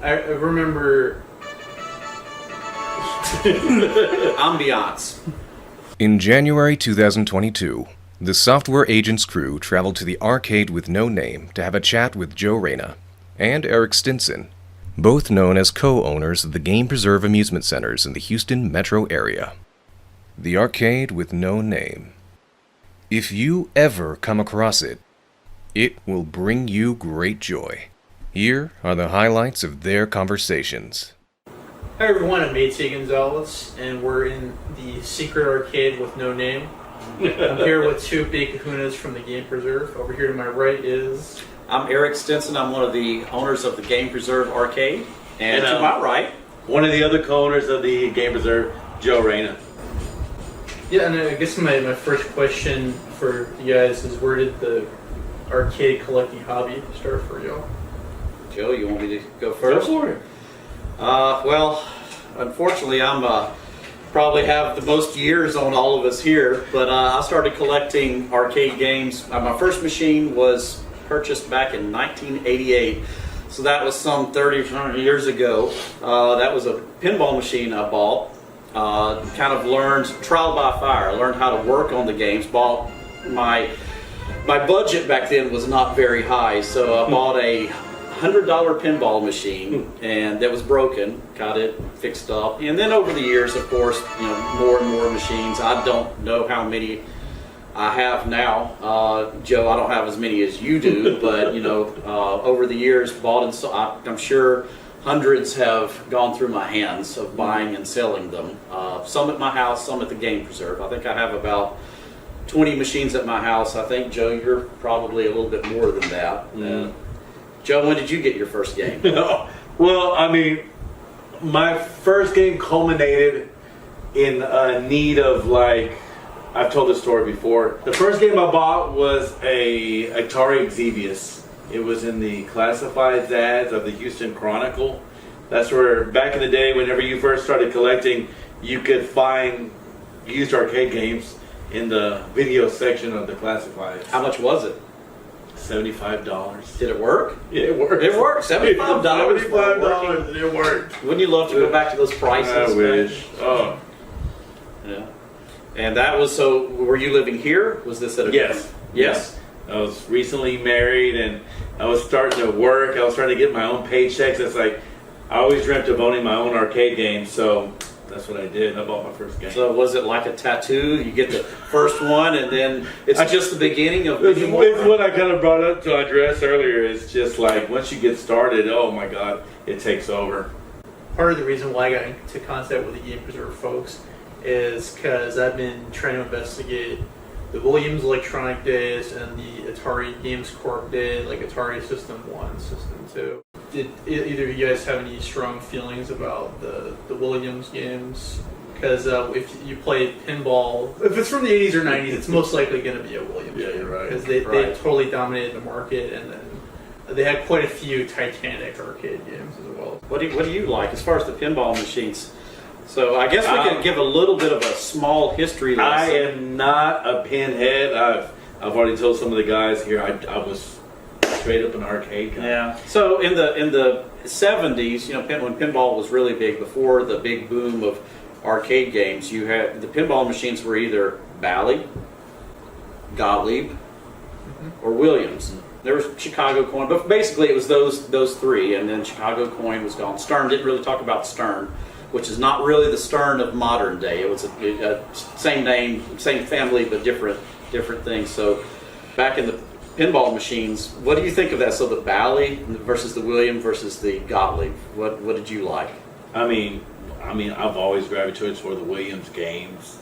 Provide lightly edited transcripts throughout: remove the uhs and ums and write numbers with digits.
I remember Ambience. In January 2022, the Software Agents crew traveled to the Arcade with No Name to have a chat with Joe Reyna and Erich Stinson, both known as co-owners of the Game Preserve amusement centers in the Houston metro area. The Arcade with No Name. If you ever come across it, it will bring you great joy. Here are the highlights of their conversations. Hi everyone, I'm A.T. Gonzalez, and we're in the secret arcade with no name. I'm here with two big kahunas from the Game Preserve. Over here to my right is... I'm Erich Stinson. I'm one of the owners of the Game Preserve Arcade. And to my right, one of the other co-owners of the Game Preserve, Joe Reyna. Yeah, and I guess my first question for you guys is, where did the arcade collecting hobby start for y'all? Joe, you want me to go first? Go for it. Well, unfortunately, I'm probably have the most years on all of us here, but I started collecting arcade games. My first machine was purchased back in 1988, so that was some 30 years ago. That was a pinball machine I bought. Kind of learned trial by fire. I learned how to work on the games. Bought my budget back then was not very high, so I bought a $100 pinball machine, and that was broken. Got it fixed up, and then over the years, of course, more and more machines. I don't know how many I have now. Joe, I don't have as many as you do, but over the years, bought and sold. I'm sure hundreds have gone through my hands of buying and selling them. Some at my house, some at the Game Preserve. I think I have about 20 machines at my house. I think, Joe, you're probably a little bit more than that. Joe, when did you get your first game? Well, I mean, my first game culminated in a need of, like, I've told this story before. The first game I bought was a Atari Exevious. It was in the classifieds ads of the Houston Chronicle. That's where, back in the day, whenever you first started collecting, you could find used arcade games in the video section of the classifieds. How much was it? $75. Did it work? Yeah, it worked. It worked. $75. $75. It worked. Wouldn't you love to go back to those prices? I wish. Oh. Yeah. And that was, so were you living here? Was this at a... Yes. Yes. I was recently married, and I was starting to work. I was starting to get my own paychecks. It's like, I always dreamt of owning my own arcade game, so that's what I did. I bought my first game. So was it like a tattoo? You get the first one, and then it's just the beginning of many more? It's what I kind of brought up to address earlier. It's just like, once you get started, oh my God, it takes over. Part of the reason why I got into contact with the Game Preserve folks is because I've been trying to investigate the Williams Electronic days and the Atari Games Corp days, like Atari System 1, System 2. Did either of you guys have any strong feelings about the Williams games? Because if you play pinball, if it's from the 80s or 90s, it's most likely going to be a Williams game. You're right. Because they totally dominated the market, and then they had quite a few Titanic arcade games as well. What do you like as far as the pinball machines? So I guess we can give a little bit of a small history lesson. I am not a pinhead. I've already told some of the guys here I was straight up an arcade guy. Yeah. So in the 70s, when pinball was really big, before the big boom of arcade games, you had the pinball machines were either Bally, Gottlieb, or Williams. There was Chicago Coin, but basically it was those three, and then Chicago Coin was gone. Stern didn't really talk about Stern, which is not really the Stern of modern day. It was a same name, same family, but different things. So back in the pinball machines, what do you think of that? So the Bally versus the William versus the Gottlieb. What did you like? I mean, I've always gravitated toward the Williams games,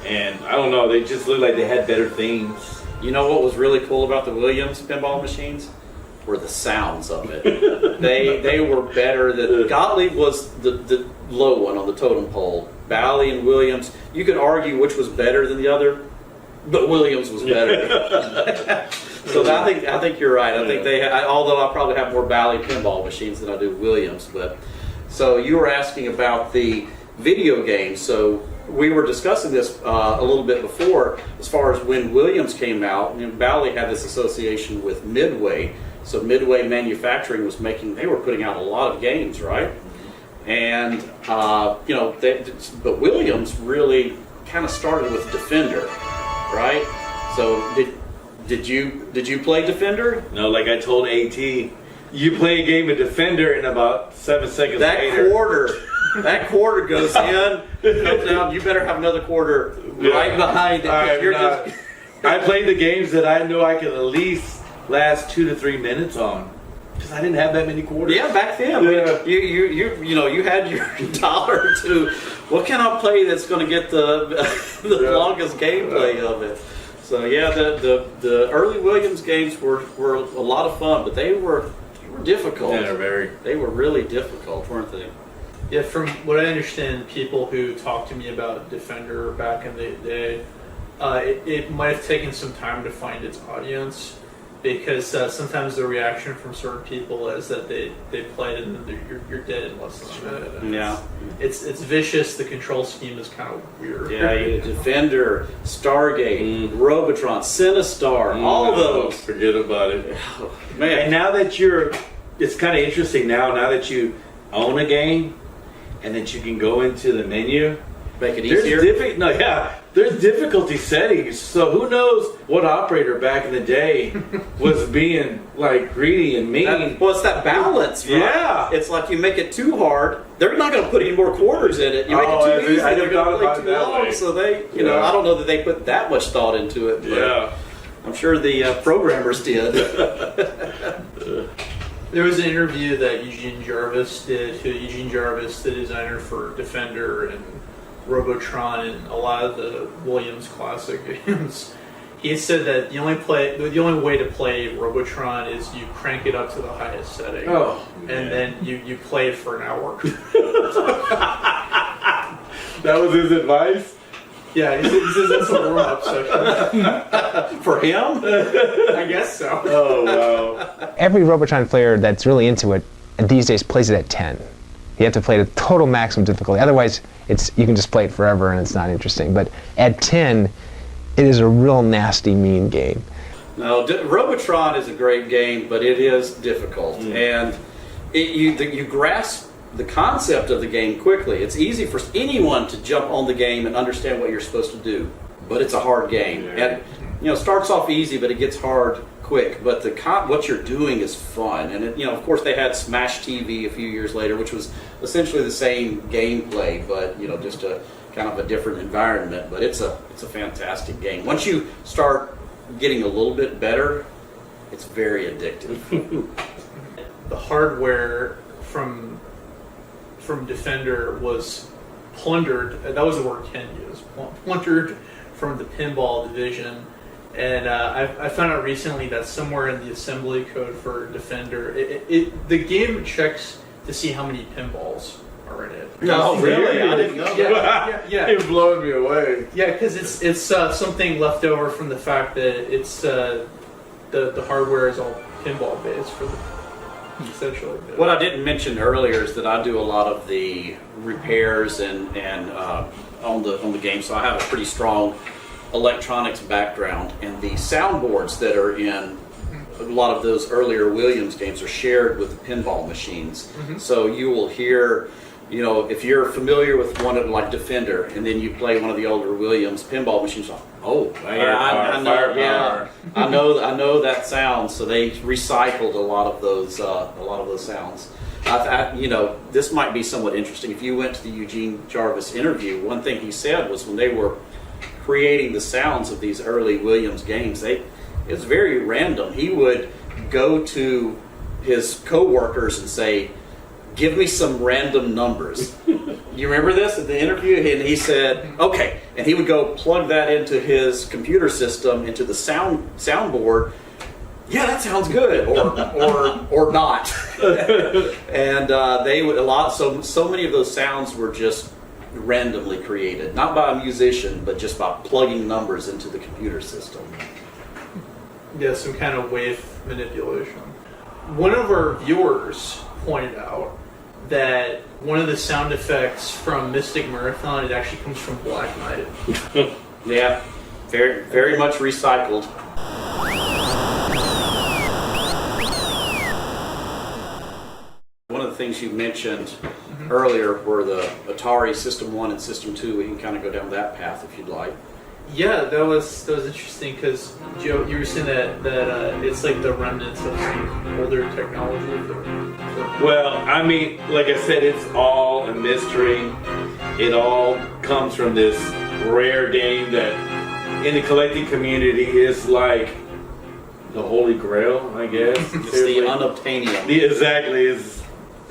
and I don't know, they just looked like they had better themes. You know what was really cool about the Williams pinball machines? Were the sounds of it. they were better. The Gottlieb was the low one on the totem pole. Bally and Williams, you could argue which was better than the other, but Williams was better. So I think you're right. I think although I probably have more Bally pinball machines than I do Williams. But so you were asking about the video games. So we were discussing this a little bit before, as far as when Williams came out. Bally had this association with Midway. So Midway Manufacturing was they were putting out a lot of games, right? And you know, but Williams really kind of started with Defender, right? So did you play Defender? No, like I told AT, you play a game of Defender in about 7 seconds later. That quarter goes in, comes down. You better have another quarter right behind it. I played the games that I knew I could at least last 2 to 3 minutes on, because I didn't have that many quarters. Yeah, back then, you know, you had your dollar to what can I play that's going to get the longest gameplay of it. So yeah, the early Williams games were a lot of fun, but they were difficult. Yeah, they were really difficult, weren't they? Yeah, from what I understand, people who talked to me about Defender back in the day, it might have taken some time to find its audience, because sometimes the reaction from certain people is that they played it and then you're dead in less than a minute. Yeah, it's vicious. The control scheme is kind of weird. Yeah, Defender, Stargate, Robotron, Sinistar, all those. Forget about it. Man, and now that it's kind of interesting now that you own a game and that you can go into the menu. Make it easier. There's difficulty settings. So who knows what operator back in the day was being like greedy and mean. It's that balance, right? Yeah. It's like you make it too hard, they're not going to put any more quarters in it. You make it too easy, they're going to play too long. Way. So you know, I don't know that they put that much thought into it. But I'm sure the programmers did. There was an interview that Eugene Jarvis did, the designer for Defender and Robotron and a lot of the Williams classic games. He said that the only way to play Robotron is you crank it up to the highest setting, and then you play it for an hour. That was his advice? Yeah, he says that's a warm-up session. For him? I guess so. Oh, wow. Every Robotron player that's really into it these days plays it at 10. You have to play the total maximum difficulty. Otherwise, you can just play it forever and it's not interesting. But at 10, it is a real nasty, mean game. No, Robotron is a great game, but it is difficult. And you grasp the concept of the game quickly. It's easy for anyone to jump on the game and understand what you're supposed to do, but it's a hard game. And you know, it starts off easy, but it gets hard quick. But what you're doing is fun. And you know, of course, they had Smash TV a few years later, which was essentially the same gameplay, but you know, just a kind of a different environment. But it's a fantastic game. Once you start getting a little bit better, it's very addictive. The hardware from Defender was plundered. That was the word Ken used. Plundered from the pinball division, and I found out recently that somewhere in the assembly code for Defender, the game checks to see how many pinballs are in it. Oh, really? I didn't know that. Yeah. You're blowing me away. Yeah, because it's something left over from the fact that it's the hardware is all pinball based for the. Essentially. What I didn't mention earlier is that I do a lot of the repairs and on the game, so I have a pretty strong electronics background, and the soundboards that are in a lot of those earlier Williams games are shared with the pinball machines. So you will hear, you know, if you're familiar with one of like Defender, and then you play one of the older Williams pinball machines, I know that sound. So they recycled a lot of those sounds. You know, this might be somewhat interesting. If you went to the Eugene Jarvis interview, one thing he said was when they were creating the sounds of these early Williams games, it was very random. He would go to his co-workers and say, "Give me some random numbers." You remember this at the interview? And he said, "Okay," and he would go plug that into his computer system, into the soundboard. Yeah, that sounds good, or not. And they would so many of those sounds were just randomly created, not by a musician, but just by plugging numbers into the computer system. Yeah, some kind of wave manipulation. One of our viewers pointed out that one of the sound effects from Mystic Marathon, it actually comes from Black Knight. Yeah, very, very much recycled. things you mentioned earlier were the Atari System 1 and System 2. We can kind of go down that path if you'd like. Yeah, that was interesting because Joe, you were saying that it's like the remnants of some older technology. Well, I mean, like I said, it's all a mystery. It all comes from this rare game that in the collecting community is like the holy grail, I guess. It's the unobtainium. Exactly.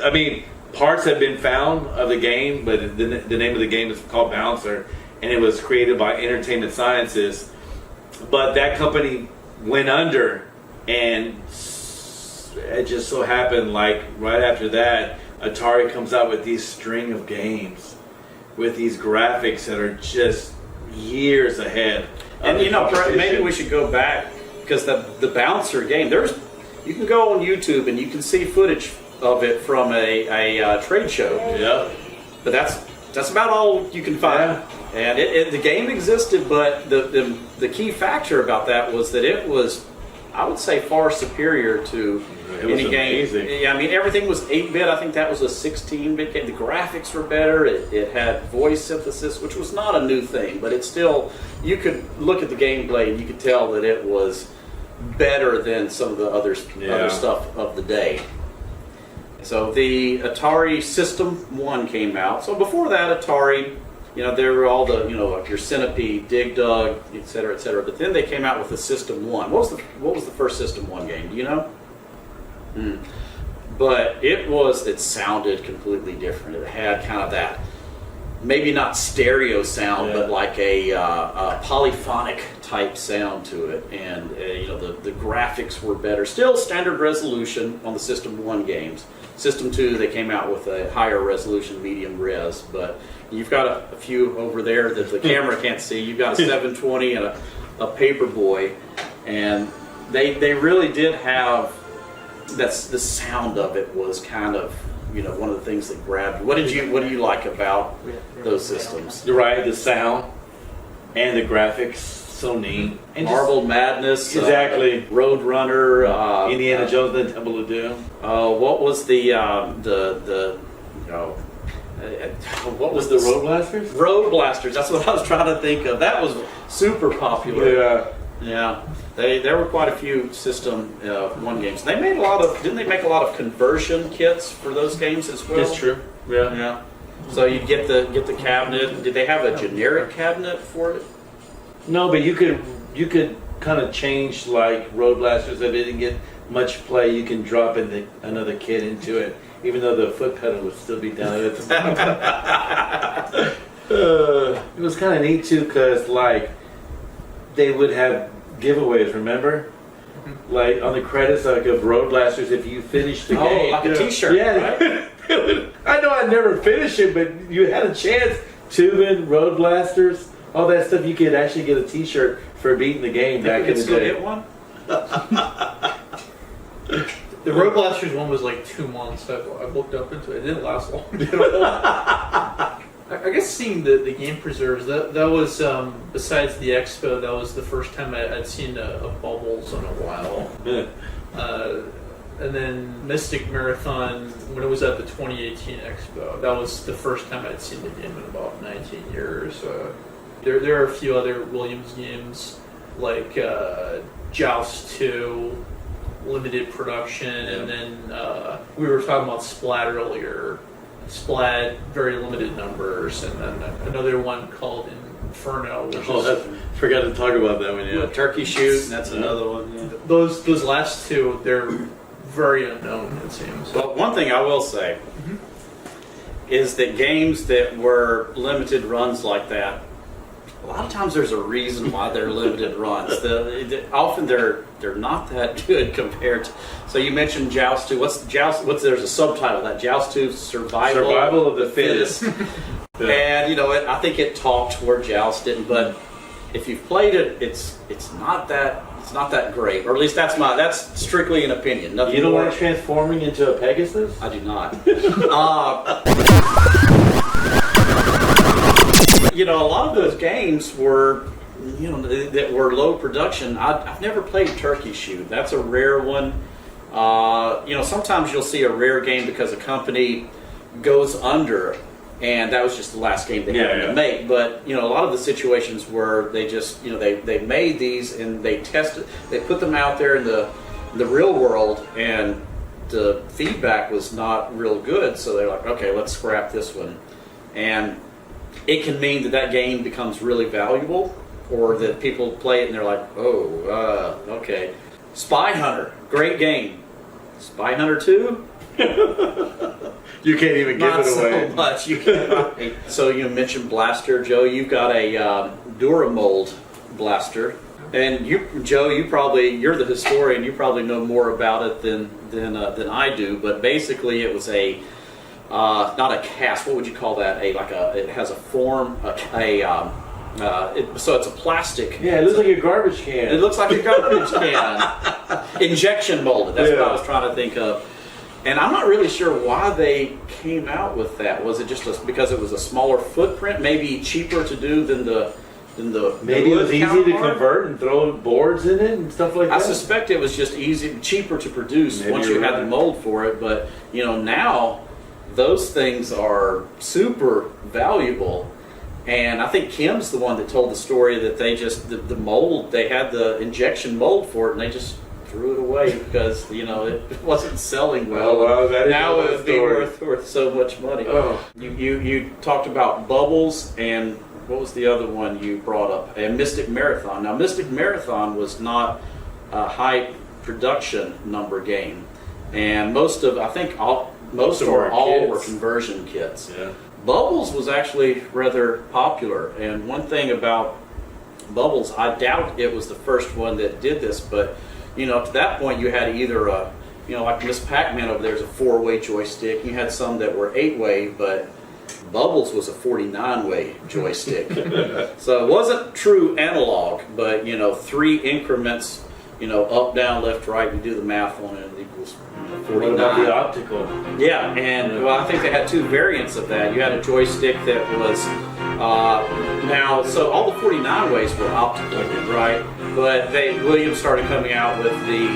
I mean, parts have been found of the game, but the name of the game is called Bouncer, and it was created by Entertainment Sciences. But that company went under, and it just so happened, like right after that, Atari comes out with these string of games with these graphics that are just years ahead. And you know, maybe we should go back because the Bouncer game. You can go on YouTube and you can see footage of it from a trade show. Yeah. But that's about all you can find. And the game existed, but the key factor about that was that it was, I would say, far superior to any game. Yeah, I mean, everything was 8-bit. I think that was a 16-bit game. The graphics were better. It had voice synthesis, which was not a new thing, but it's still, you could look at the gameplay and you could tell that it was better than some of the other stuff of the day. So the Atari System 1 came out. So before that, Atari, you know, there were all the, you know, like your Centipede, Dig Dug, et cetera, et cetera. But then they came out with the System 1. What was the first System 1 game? Do you know? But it sounded completely different. It had kind of that, maybe not stereo sound, but like a polyphonic type sound to it. And you know, the graphics were better. Still standard resolution on the System 1 games. System 2, they came out with a higher resolution, medium res, but you've got a few over there that the camera can't see. You've got a 720 and a Paperboy, and they really did have, the sound of it was kind of, you know, one of the things that grabbed you. What do you like about those systems? You're right, the sound and the graphics, so neat. And Marble Madness, exactly. Roadrunner, Indiana Jones and the Temple of Doom. What was what was the Roadblasters? Roadblasters. That's what I was trying to think of. That was super popular. Yeah. There were quite a few System 1 games. They made didn't they make a lot of conversion kits for those games as well? That's true. Yeah. So you'd get the cabinet. Did they have a generic cabinet for it? No, but you could kind of change, like Roadblasters. If it didn't get much play, you can drop in another kit into it, even though the foot pedal would still be down at the bottom. It was kind of neat too, because like they would have giveaways. Remember, like on the credits, like of Roadblasters, if you finished the game, like a T-shirt. Yeah, right? I know I never finished it, but you had a chance. Tubin, Roadblasters, all that stuff. You could actually get a T-shirt for beating the game back in the still day. get one? The Roadblasters one was like 2 months. I looked up into it. It didn't last long. I guess seeing the game preserves, that was, besides the Expo, that was the first time I'd seen a Bubbles in a while. Yeah. And then Mystic Marathon, when it was at the 2018 Expo, that was the first time I'd seen the game in about 19 years. There are a few other Williams games, like Joust 2, limited production, and then we were talking about Splat earlier. Splat, very limited numbers, and then another one called Inferno. Which forgot to talk about that one. Yeah, Turkey Shoot. That's another one. Yeah. Those last two, they're very unknown, it seems. Well, one thing I will say is that games that were limited runs like that, a lot of times there's a reason why they're limited runs. Often they're not that good compared to. So you mentioned Joust 2. What's Joust? There's a subtitle that Joust 2 Survival of the Fittest. And you know, I think it talked where Joust didn't. But if you've played it, it's not that great. Or at least that's strictly an opinion. Nothing You don't more. like transforming into a Pegasus? I do not. You know, a lot of those games were, you know, that were low production. I've never played Turkey Shoot. That's a rare one. Sometimes you'll see a rare game because a company goes under, and that was just the last game they happened to make. But a lot of the situations where they just they made these and they put them out there in the real world, and the feedback was not real good. So they're like, okay, let's scrap this one, and it can mean that game becomes really valuable, or that people play it and they're like, oh, okay. Spy Hunter, great game. Spy Hunter 2? You can't even give it away. Not so much. You can't. So you mentioned Blaster, Joe. You've got a Duramold Blaster, and Joe, you're the historian. You probably know more about it than I do. But basically, it was a not a cast. What would you call that? It has a form. So it's a plastic. Yeah, it looks like a garbage can. It looks like a garbage can. Injection molded. That's what I was trying to think of. And I'm not really sure why they came out with that. Was it just because it was a smaller footprint, maybe cheaper to do than the maybe it was easy to convert and throw boards in it and stuff like that? I suspect it was just cheaper to produce once you had the mold for it. But now those things are super valuable. And I think Kim's the one that told the story that they just the mold, they had the injection mold for it, and they just threw it away because it wasn't selling well. Oh, wow, now it would be worth so much money. Oh. You talked about Bubbles, and what was the other one you brought up? And Mystic Marathon. Now Mystic Marathon was not a high production number game, and most of all were conversion kits. Yeah. Bubbles was actually rather popular, and one thing about Bubbles, I doubt it was the first one that did this, but to that point you had either like Miss Pac-Man over there is a 4-way joystick. You had some that were 8-way, but Bubbles was a 49-way joystick. So it wasn't true analog, but 3 increments, up, down, left, right. You do the math on it, it equals 49. What about the optical? Yeah, and I think they had 2 variants of that. You had a joystick that was so all the 49 ways were optical, right? But Williams started coming out with the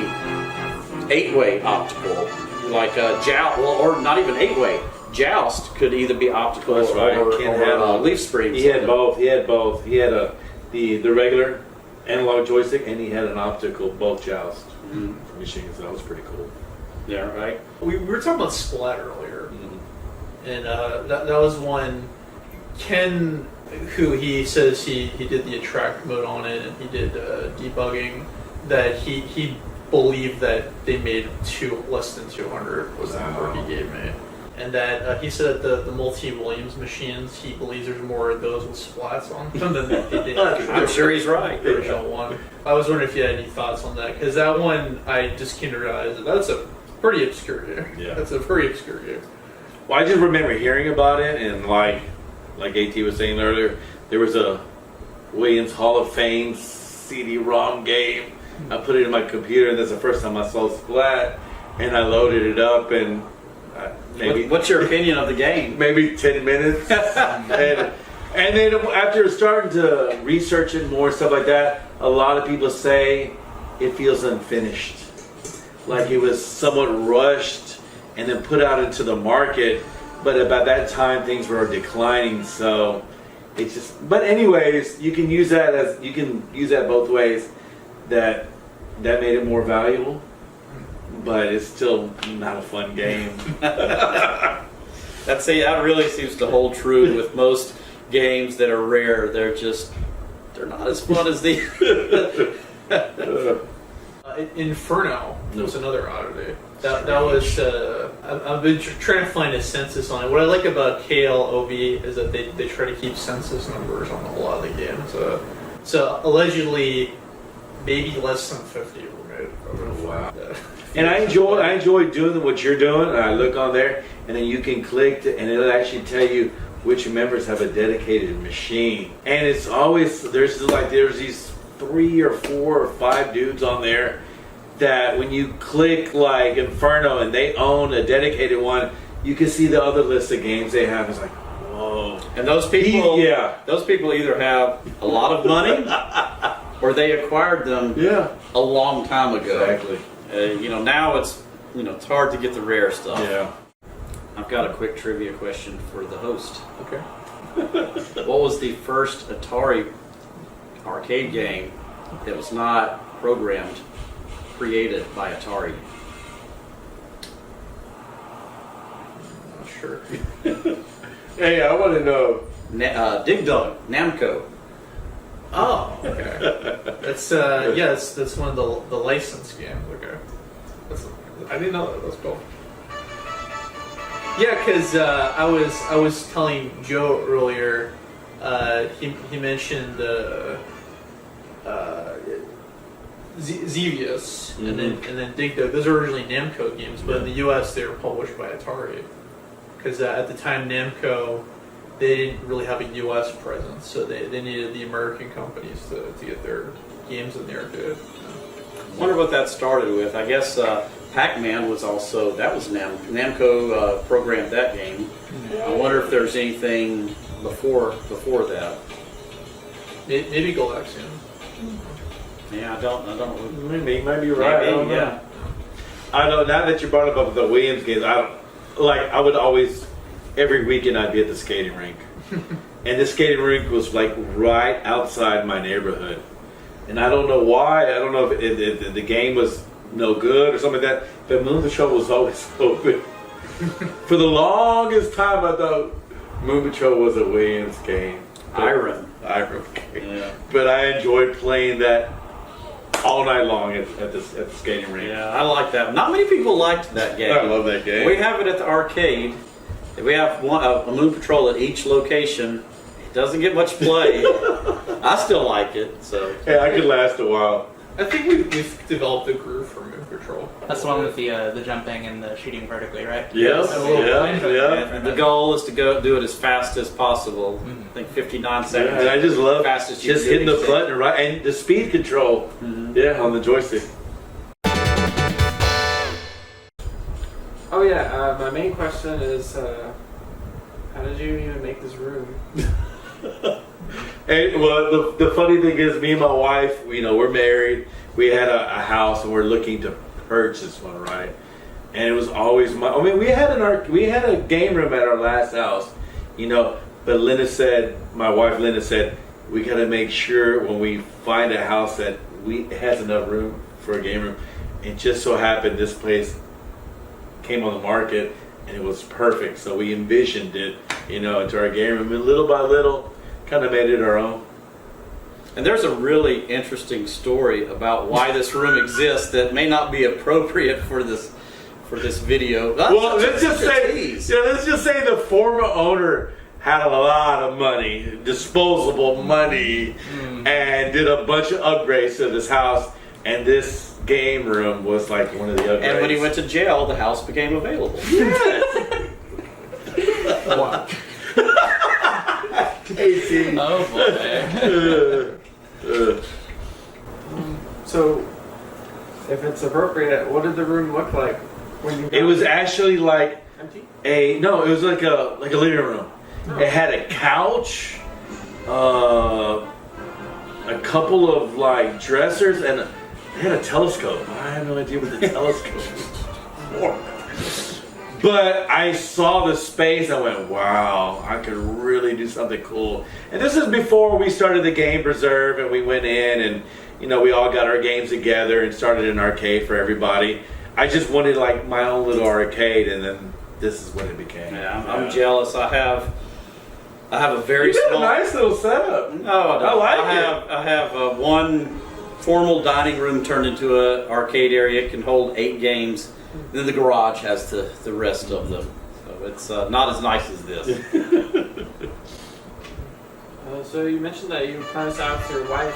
8-way optical, like Joust, or not even 8-way. Joust could either be optical or leaf springs. He had both. He had the regular analog joystick, and he had an optical, both Joust machines. That was pretty cool. Yeah, right. We were talking about Splat earlier, and that was one. Ken, who he says he did the attract mode on it, and he did debugging, that he believed that they made less than 200 was the number he gave me. And that he said that the multi-Williams machines, he believes there's more of those with splats on them than they did. I'm sure he's right. The original one. I was wondering if you had any thoughts on that, because that one I just came to realize that's a pretty obscure game. Yeah. That's a very obscure game. Well, I just remember hearing about it, and like AT was saying earlier, there was a Williams Hall of Fame CD-ROM game. I put it in my computer, and that's the first time I saw Splat, and I loaded it up, and maybe... What's your opinion of the game? Maybe 10 minutes. and then after starting to research it more, stuff like that, a lot of people say it feels unfinished. Like it was somewhat rushed and then put out into the market, but about that time things were declining, so it's just... But anyways, you can use that both ways. That made it more valuable, but it's still not a fun game. That really seems to hold true with most games that are rare. They're not as fun as the Inferno was another oddity. That was I've been trying to find a census on it. What I like about KLOV is that they try to keep census numbers on a lot of the games. So allegedly, maybe less than 50 were made. Oh, wow. And I enjoy doing what you're doing. I look on there, and then you can click, and it'll actually tell you which members have a dedicated machine. And it's always there's these 3 or 4 or 5 dudes on there that when you click like Inferno and they own a dedicated one, you can see the other list of games they have. It's like, whoa. And those people either have a lot of money or they acquired them a long time ago. Exactly. Now it's it's hard to get the rare stuff. Yeah. I've got a quick trivia question for the host. Okay. What was the first Atari arcade game that was not created by Atari? Not sure. Hey, I want to know. Dig Dug, Namco. Oh, okay. That's that's one of the licensed games. Okay. I didn't know that was cool. Yeah, because I was telling Joe earlier. He mentioned Xevious and then Dig Dug. Those are originally Namco games, but in the U.S. they were published by Atari. Because at the time Namco, they didn't really have a U.S. presence, so they needed the American companies to get their games in there good. I wonder what that started with. I guess Pac-Man was also, that was Namco programmed that game. I wonder if there's anything before that. Maybe Galaxian. Yeah, I don't. Maybe you might be right. I don't know. Yeah. I know. Now that you brought up the Williams games, I would always, every weekend I'd be at the skating rink, and the skating rink was like right outside my neighborhood, and I don't know why. I don't know if the game was no good or something like that. But Moon Patrol was always open. For the longest time, I thought Moon Patrol was a Williams game. Iron game. Yeah. But I enjoyed playing that all night long at the skating rink. Yeah, I like that. Not many people liked that game. I love that game. We have it at the arcade. We have a Moon Patrol at each location. It doesn't get much play. I still like it. So Hey, I could last a while. I think we've developed a groove for Moon Patrol. That's the one with the jumping and the shooting vertically, right? Yes, Yeah. the goal is to go do it as fast as possible. I think 59 seconds. And I just love Fastest you just can do hitting the each button right and the speed control. Yeah, on the joystick. Oh yeah, my main question is, how did you even make this room? Hey, well, the funny thing is, me and my wife, we're married. We had a house, and we're looking to purchase one, right? And it was always we had a game room at our last house, But my wife Linda said, we got to make sure when we find a house that it has enough room for a game room. And just so happened this place came on the market, and it was perfect. So we envisioned it, into our game room, and little by little, kind of made it our own. And there's a really interesting story about why this room exists that may not be appropriate for this video. Well, let's just say the former owner had a lot of money, disposable money, and did a bunch of upgrades to this house. And this game room was like one of the upgrades. And when he went to jail, the house became available. Yes. Wow. 18. Oh boy. So, if it's appropriate, what did the room look like when you? It was actually like empty. it was like a living room. It had a couch, a couple of like dressers, and it had a telescope. I have no idea what the telescope was for. But I saw the space, I went, wow, I could really do something cool. And this is before we started the Game Preserve, and we went in and, we all got our games together and started an arcade for everybody. I just wanted like my own little arcade, and then this is what it became. Yeah, I'm jealous. I have a very You got small. a nice little setup. No, I like it. I have one formal dining room turned into an arcade area. It can hold 8 games. Then the garage has the rest of them. So it's not as nice as this. So you mentioned that you plan this out with your wife.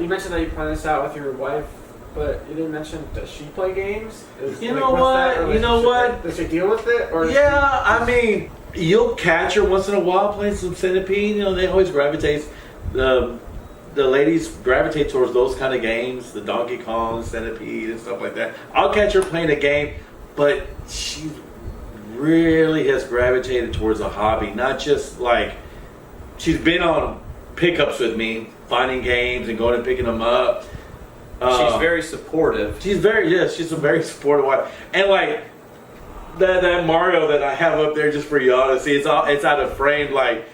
You mentioned that you plan this out with your wife, but you didn't mention, does she play games? What's that relationship? Does she deal with it? Or Yeah, I mean, you'll catch her once in a while playing some Centipede. They always gravitate. The ladies gravitate towards those kind of games, the Donkey Kong, Centipede, and stuff like that. I'll catch her playing a game, but she really has gravitated towards a hobby. Not just like, she's been on pickups with me, finding games and going and picking them up. She's very supportive. She's a very supportive wife. And like that Mario that I have up there just for y'all to see, it's out of frame. Like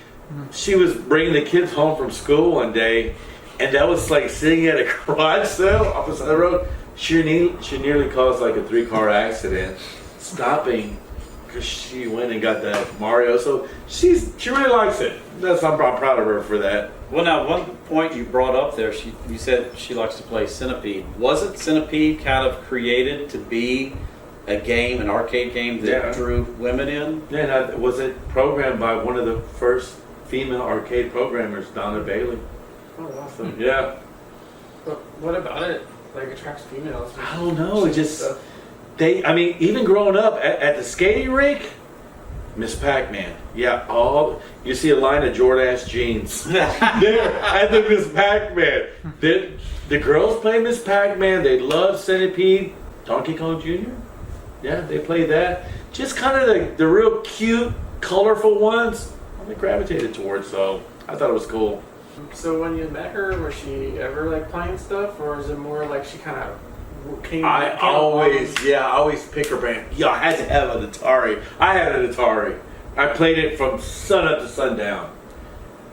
she was bringing the kids home from school one day, and that was like sitting at a garage sale off the side of the road. She nearly caused like a 3-car accident, stopping because she went and got that Mario. So she really likes it. I'm proud of her for that. Well, now one point you brought up there, you said she likes to play Centipede. Wasn't Centipede kind of created to be a game, an arcade game that drew women in? Yeah, and was it programmed by one of the first female arcade programmers, Donna Bailey? Oh, awesome. Yeah. But what about it? Like attracts females? I don't know. It just even growing up at the skating rink, Miss Pac-Man. Yeah, you see a line of Jordache jeans there at the Miss Pac-Man. The girls play Miss Pac-Man. They love Centipede, Donkey Kong Jr. Yeah, they play that. Just kind of the real cute, colorful ones. They gravitated towards. So I thought it was cool. So when you met her, was she ever like playing stuff, or is it more like she kind of came? I always pick her brain. Yeah, I had to have an Atari. I had an Atari. I played it from sun up to sundown.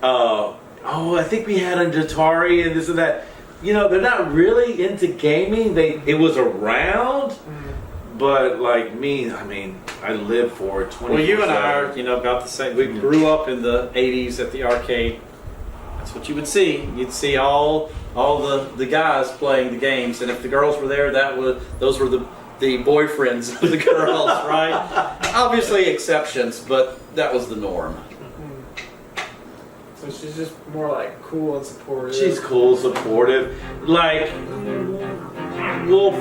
I think we had an Atari and this and that. You know, they're not really into gaming. It was around, but like me, I mean, I lived for it. 24/7. Well, you and I are, about the same. We grew up in the '80s at the arcade. That's what you would see. You'd see all the guys playing the games, and if the girls were there, those were the boyfriends of the girls, right? Obviously exceptions, but that was the norm. So she's just more like cool and supportive. She's cool, supportive. Like, well,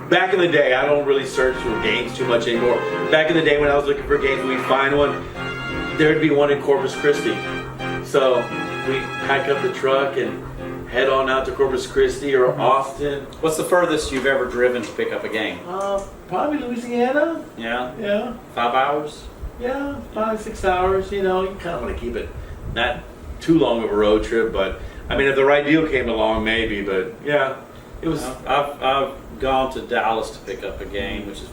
back in the day, I don't really search for games too much anymore. Back in the day when I was looking for games, we'd find one. There'd be one in Corpus Christi. So we pack up the truck and head on out to Corpus Christi or Austin. What's the furthest you've ever driven to pick up a game? Probably Louisiana. Yeah? Yeah. 5 hours? Yeah, 5-6 hours. You kind of want to keep it not too long of a road trip, but I mean, if the right deal came along, maybe. But yeah, it was. I've gone to Dallas to pick up a game, which is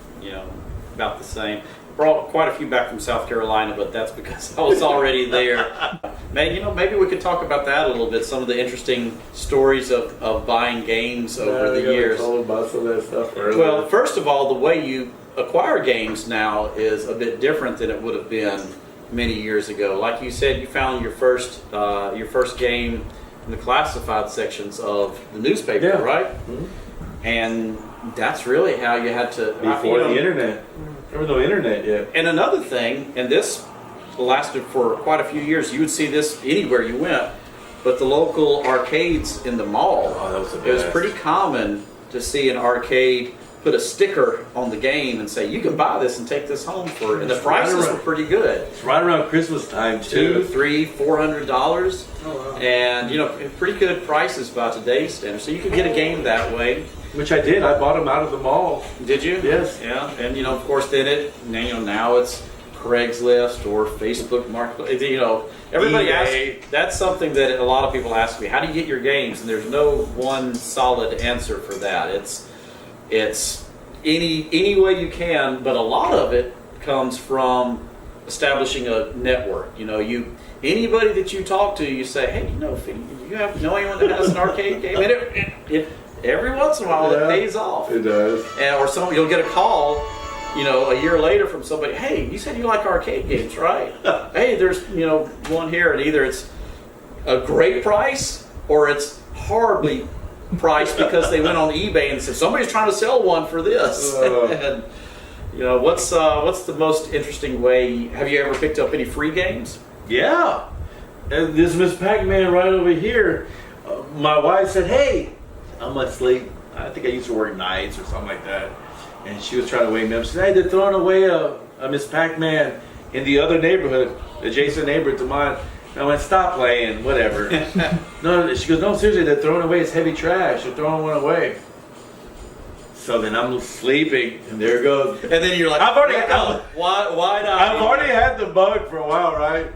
about the same. Brought quite a few back from South Carolina, but that's because I was already there. Maybe we could talk about that a little bit. Some of the interesting stories of buying games over the years. Told about some of that stuff earlier. Well, first of all, the way you acquire games now is a bit different than it would have been many years ago. Like you said, you found your first game in the classified sections of the newspaper, right? Mm-hmm. And that's really how you had to before the internet. There was no internet yet. And another thing, and this lasted for quite a few years. You would see this anywhere you went, but the local arcades in the mall. Oh, that was the best. It was pretty common to see an arcade put a sticker on the game and say, you can buy this and take this home for, and the prices were pretty good. It's right around Christmas time too. $200, $300, $400, oh, wow. And pretty good prices by today's standards. So you could get a game that way. Which I did. I bought them out of the mall. Did you? Yes. Yeah, and of course, now it's Craigslist or Facebook Marketplace. Everybody asks. That's something that a lot of people ask me. How do you get your games? And there's no one solid answer for that. It's any way you can, but a lot of it comes from establishing a network. Anybody that you talk to, you say, hey, if you know anyone that has an arcade game, and every once in a while it pays off. It does. Or you'll get a call, a year later from somebody. Hey, you said you like arcade games, right? Hey, there's one here, and either it's a great price or it's horribly priced because they went on eBay and said somebody's trying to sell one for this. And what's the most interesting way? Have you ever picked up any free games? Yeah. And this Miss Pac-Man right over here. My wife said, hey, I'm asleep. I think I used to work nights or something like that. And she was trying to wake me up. She said, hey, they're throwing away a Miss Pac-Man in the other neighborhood, adjacent neighborhood to mine. And I went, stop playing, whatever. No, she goes, no, seriously, they're throwing away. It's heavy trash. They're throwing one away. So then I'm sleeping, and there it goes. And then you're like, why not? I've already had the bug for a while, right?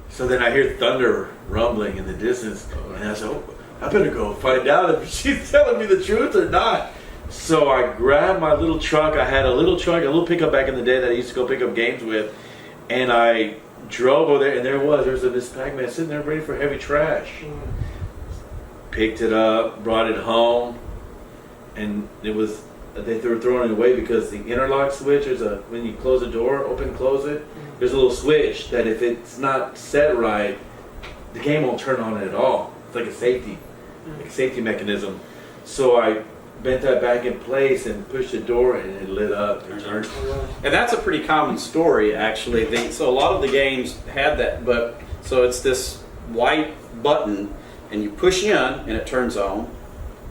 So then I hear thunder rumbling in the distance, and I said, I better go find out if she's telling me the truth or not. So I grabbed my little truck. I had a little truck, pickup back in the day that I used to go pick up games with. And I drove over there, and there was a Miss Pac-Man sitting there ready for heavy trash. Picked it up, brought it home, and they were throwing it away because the interlock switch, when you close the door, open, close it, there's a little switch that if it's not set right, the game won't turn on at all. It's like a safety mechanism. So I bent that back in place and pushed the door, and it lit up. It turned. And that's a pretty common story, actually. So a lot of the games had that, but so it's this white button, and you push in, and it turns on.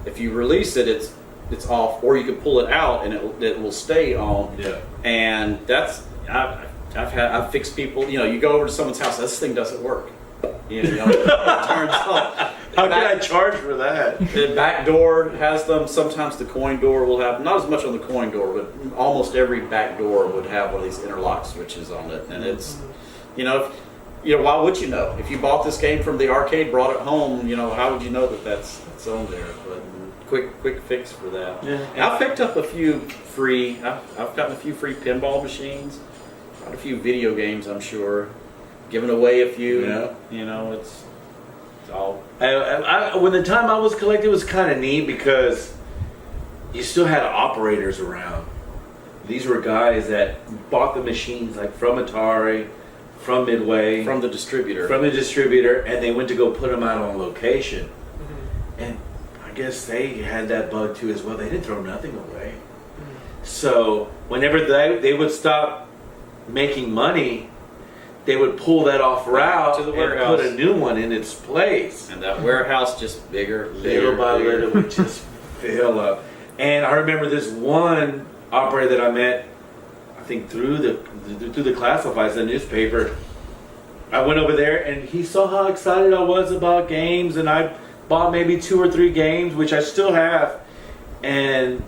If you release it, it's off, or you can pull it out, and it will stay on. Yeah. And that's I've fixed people. You know, you go over to someone's house, this thing doesn't work. You know, it turns off. How can I charge for that? The back door has them. Sometimes the coin door will have, not as much on the coin door, but almost every back door would have one of these interlock switches on it. And it's, why would you know? If you bought this game from the arcade, brought it home, how would you know that that's on there? But quick fix for that. Yeah. And I've picked up a few free, I've gotten a few free pinball machines, got a few video games, I'm sure, given away a few. Yeah. It's all. When the time I was collecting, it was kind of neat because you still had operators around. These were guys that bought the machines like from Atari, from Midway, From the distributor. and they went to go put them out on location. And I guess they had that bug too as well. They didn't throw nothing away. So whenever they would stop making money, they would pull that off route to the and warehouse. put a new one in its place. And that warehouse just bigger, Little by little, would just fill up. And I remember this one operator that I met, I think through the classifieds, the newspaper. I went over there and he saw how excited I was about games, and I bought maybe 2 or 3 games, which I still have. And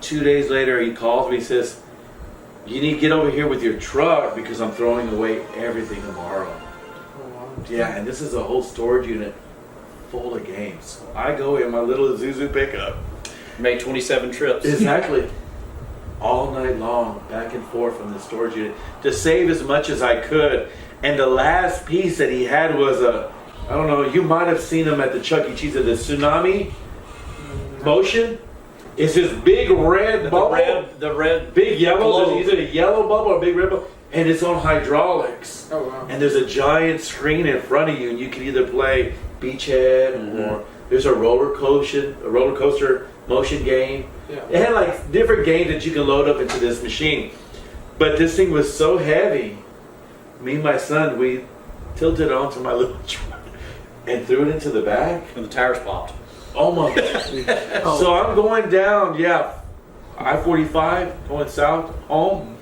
2 days later, he calls me. He says, "You need to get over here with your truck because I'm throwing away everything tomorrow." Yeah, and this is a whole storage unit full of games. So I go in my little Zuzu pickup. Made 27 trips. Exactly. All night long, back and forth from the storage unit to save as much as I could. And the last piece that he had was I don't know, you might have seen him at the Chuck E. Cheese, the Tsunami Motion. It's this big red bubble. The red Big yellow. globe. There's either a yellow bubble or a big red bubble. And it's on hydraulics. Oh wow. And there's a giant screen in front of you, and you can either play Beachhead or there's a roller coaster motion game. Yeah. It had like different games that you can load up into this machine. But this thing was so heavy. Me and my son, we tilted it onto my little truck and threw it into the back. And the tires popped. Almost. So I'm going down, I-45, going south, home,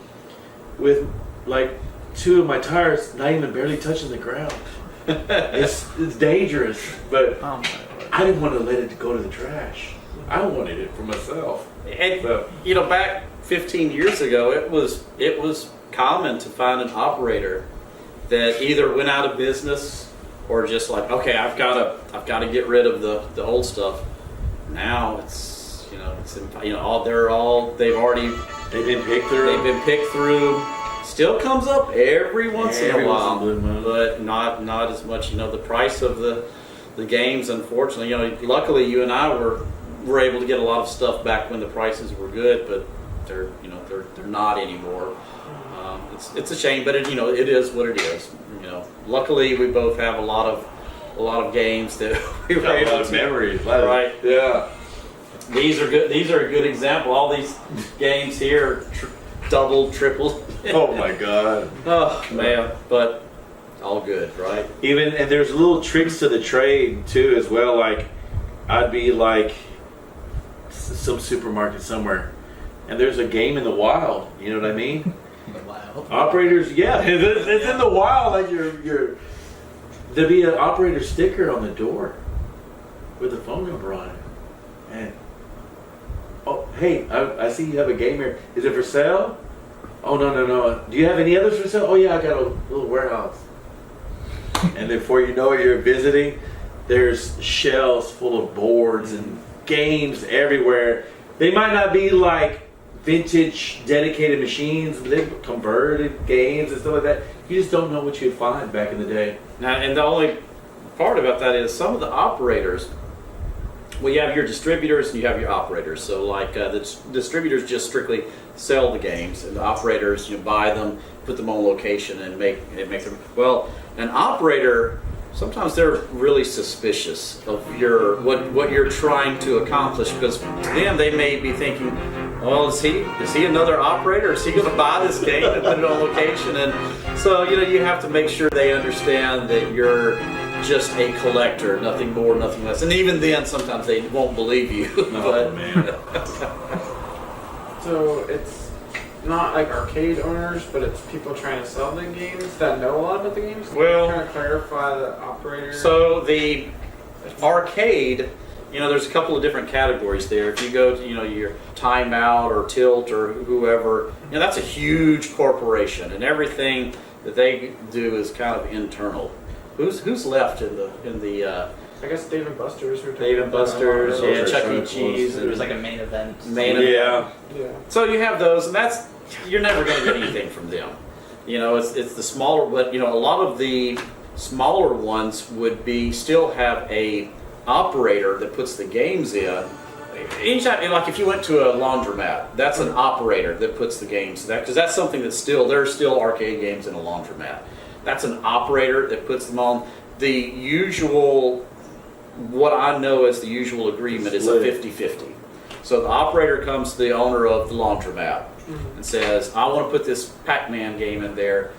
with like 2 of my tires not even barely touching the ground. It's dangerous, but Oh my I didn't want to let it go to the trash. I wanted it for myself. And So, back 15 years ago, it was common to find an operator that either went out of business or just like, okay, I've got to get rid of the old stuff. Now it's they've been picked through. they've been picked through. Still comes up every once in a Every once while, in a blue moon. but not as much. The price of the games, unfortunately. Luckily you and I were able to get a lot of stuff back when the prices were good, but they're not anymore. It's a shame, but it is what it is. Luckily we both have a lot of games that we were Got a able lot of to. memories. Right. Yeah. These are good. These are a good example. All these games here, double, triple. Oh my God. Oh man, but all good, right? And there's little tricks to the trade too as well. Like I'd be like some supermarket somewhere, and there's a game in the wild. You know what I mean? Wow. Operators, yeah, it's in the wild. Like there'd be an operator sticker on the door with a phone number on it, and oh hey, I see you have a game here. Is it for sale? Oh no. Do you have any others for sale? Oh yeah, I got a little warehouse. And before you know it, you're visiting. there's shelves full of boards and games everywhere. They might not be like vintage dedicated machines, they've converted games and stuff like that. You just don't know what you'd find back in the day. Now, and the only part about that is some of the operators, well, you have your distributors and you have your operators. So like the distributors just strictly sell the games, and the operators, you buy them, put them on location, and make them. Well, an operator, sometimes they're really suspicious of what you're trying to accomplish, because then they may be thinking, well, is he another operator? Is he going to buy this game and put it on location? And so you have to make sure they understand that you're just a collector, nothing more, nothing less. And even then, sometimes they won't believe you. Oh, man. So it's not like arcade owners, but it's people trying to sell the games that know a lot about the games. Well, trying to clarify the operator. So the arcade, there's a couple of different categories there. If you go to, your Timeout or Tilt or whoever, that's a huge corporation, and everything that they do is kind of internal. Who's left in the I guess Dave and Buster's. Dave and Buster's, Those yeah, are Chuck kinda E. Cheese. There was like a main event. Yeah. Yeah. So you have those, and you're never going to get anything from them. It's the smaller, but a lot of the smaller ones would still have a operator that puts the games in. Anytime, like if you went to a laundromat, that's an operator that puts the games in, because that's something that's there's still arcade games in a laundromat. That's an operator that puts them on. The usual, what I know as the usual agreement is a 50-50. So the operator comes to the owner of the laundromat and says, I want to put this Pac-Man game in there,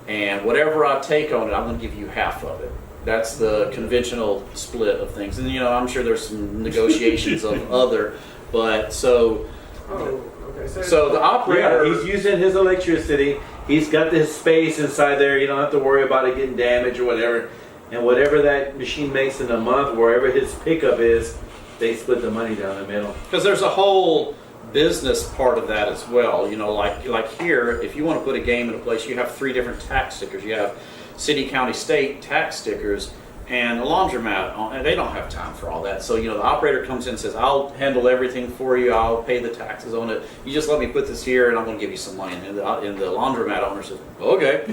and whatever I take on it, I'm going to give you half of it. That's the conventional split of things. And I'm sure there's some negotiations of other, but so... Oh, okay. So the operator... Yeah, he's using his electricity. He's got this space inside there. You don't have to worry about it getting damaged or whatever. And whatever that machine makes in a month, wherever his pickup is, they split the money down the middle. Because there's a whole business part of that as well. Like here, if you want to put a game in a place, you have 3 different tax stickers. You have city, county, state tax stickers, and a laundromat, and they don't have time for all that. So, the operator comes in and says, I'll handle everything for you, I'll pay the taxes on it, you just let me put this here and I'm going to give you some money. And the laundromat owner says, okay,